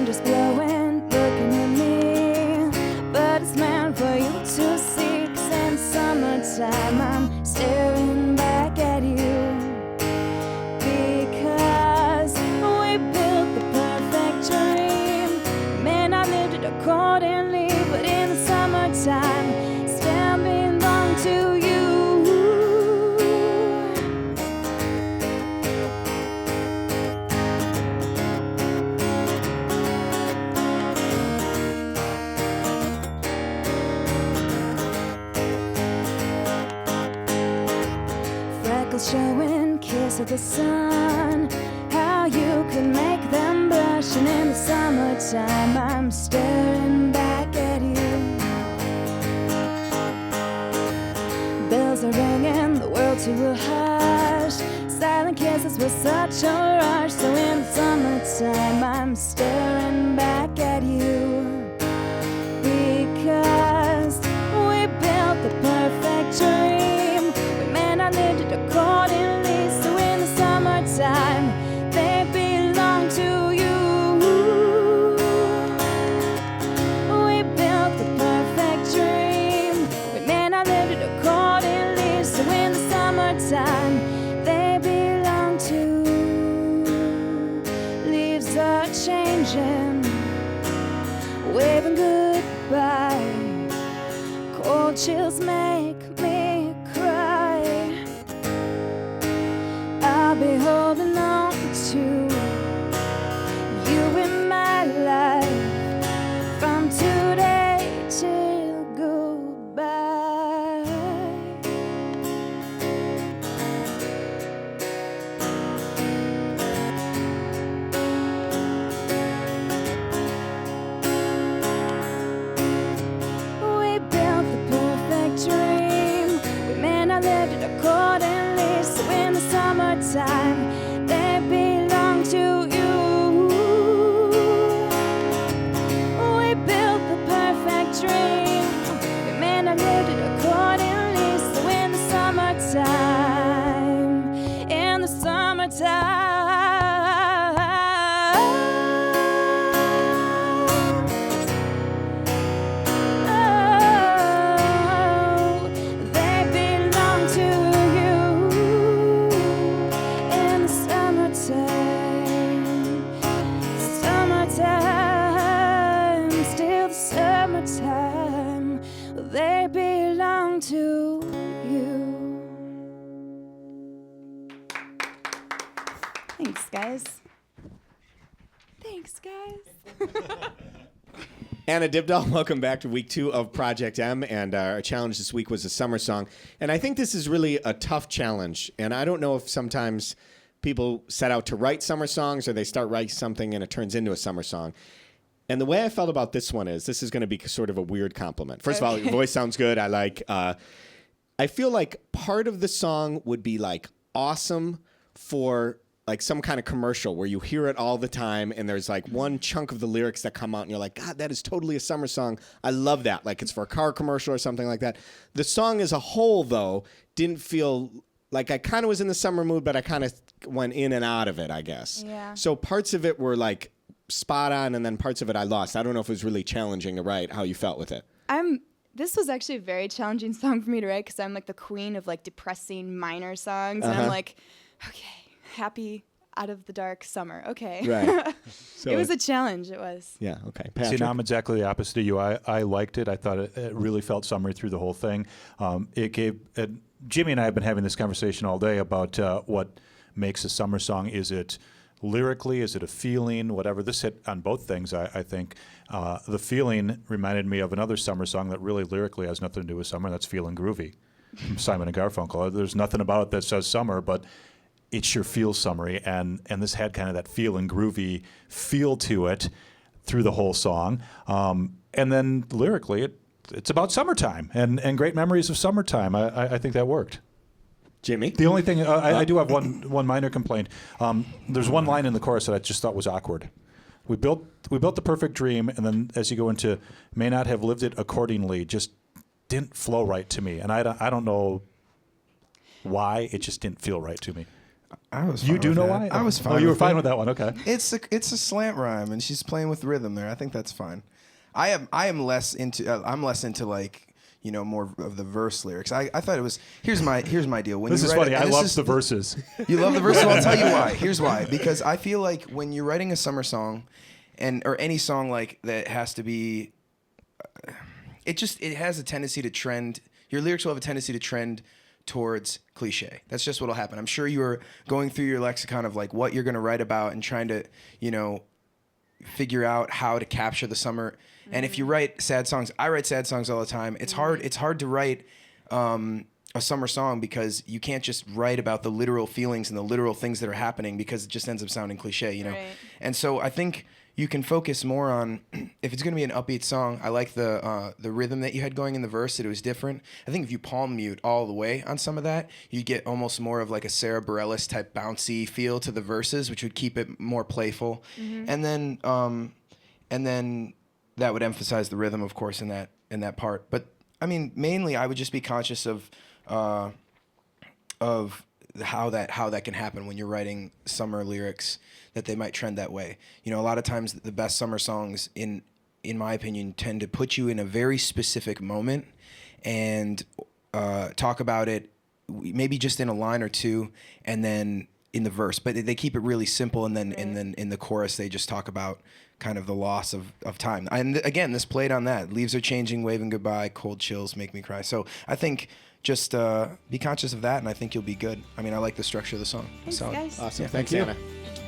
wind is blowing, looking at me, but it's meant for you to see. 'Cause in summertime I'm staring back at you, because we built the perfect dream. May not live it accordingly, but in the summertime still belong to you. Freckles showing, kiss of the sun, how you could make them blush. And in the summertime I'm staring back at you. Bells are ringing, the world to a hush, silent kisses with such a rush. So in the summertime I'm staring back at you, because we built the perfect dream. We may not live it accordingly, so in the summertime they belong to you. We built the perfect dream. We may not live it accordingly, so in the summertime they belong to you. Leaves are changing, waving goodbye. Cold chills make me cry. I'll be holding on to you in my life, from today till goodbye. We built the perfect dream. We may not live it accordingly, so in the summertime they belong to you. We built the perfect dream. We may not live it accordingly, so in the summertime, in the summertime. Oh, they belong to you in the summertime. Summertime, still the summertime. They belong to you. Thanks, guys. Thanks, guys. Anna Dybdahl, welcome back to week 2 of Project M, and our challenge this week was a summer song. And I think this is really a tough challenge, and I don't know if sometimes people set out to write summer songs or they start writing something and it turns into a summer song. And the way I felt about this one is, this is going to be sort of a weird compliment. First of all, your voice sounds good. I like, I feel like part of the song would be like awesome for like some kind of commercial where you hear it all the time and there's like one chunk of the lyrics that come out and you're like, God, that is totally a summer song. I love that. Like it's for a car commercial or something like that. The song as a whole, though, didn't feel like I kind of was in the summer mood, but I kind of went in and out of it, I guess. Yeah. So parts of it were like spot on and then parts of it I lost. I don't know if it was really challenging to write, how you felt with it. This was actually a very challenging song for me to write, because I'm like the queen of like depressing minor songs, and I'm like, okay, happy out of the dark summer. Okay. Right. So it was a challenge. It was. Yeah. Okay. See, Patrick? now I'm exactly the opposite of you. I liked it. I thought it really felt summery through the whole thing. It gave Jimmy and I have been having this conversation all day about what makes a summer song. Is it lyrically? Is it a feeling? Whatever. This hit on both things, I think. The feeling reminded me of another summer song that really lyrically has nothing to do with summer. That's Feelin' Groovy from Simon & Garfunkel. There's nothing about it that says summer, but it sure feels summery. And this had kind of that Feelin' Groovy feel to it through the whole song. And then lyrically, it's about summertime and great memories of summertime. I think that worked. Jimmy? The only thing, I do have one minor complaint. There's one line in the chorus that I just thought was awkward. We built the perfect dream, and then as you go into may not have lived it accordingly, just didn't flow right to me. And I don't know why, it just didn't feel right to me. I was. You fine do with know that. why? I was fine. Oh, you were with fine it. with that one. Okay. It's a slant rhyme, and she's playing with rhythm there. I think that's fine. I am less into I'm less into like more of the verse lyrics. I thought it was here's my deal. When This you is write funny. it- I and this love is- the verses. You love the verse. Well, I'll tell you why. Here's why. Because I feel like when you're writing a summer song, or any song like that has to be, it has a tendency to trend. Your lyrics will have a tendency to trend towards cliche. That's just what'll happen. I'm sure you are going through your lexicon of like what you're going to write about and trying to, figure out how to capture the summer. Mm-hmm. And if you write sad songs, I write sad songs all the time. It's hard. It's hard to write a summer song because you can't just write about the literal feelings and the literal things that are happening because it just ends up sounding cliche, Right. And so I think you can focus more on if it's going to be an upbeat song. I like the rhythm that you had going in the verse, that it was different. I think if you palm mute all the way on some of that, you get almost more of like a Sarah Bareilles type bouncy feel to the verses, which would keep it more playful. Mm-hmm. And then that would emphasize the rhythm, of course, in that part. But I mean, mainly I would just be conscious of how that can happen when you're writing summer lyrics, that they might trend that way. A lot of times the best summer songs, in my opinion, tend to put you in a very specific moment and talk about it maybe just in a line or two and then in the verse. But they keep it really simple, and then in the chorus they just talk about kind of the loss of time. And again, this played on that. Leaves are changing, waving goodbye, cold chills make me cry. So I think just be conscious of that, and I think you'll be good. I mean, I like the structure of the song. Thanks, guys. Awesome. Yeah, Thanks, thank you. Anna.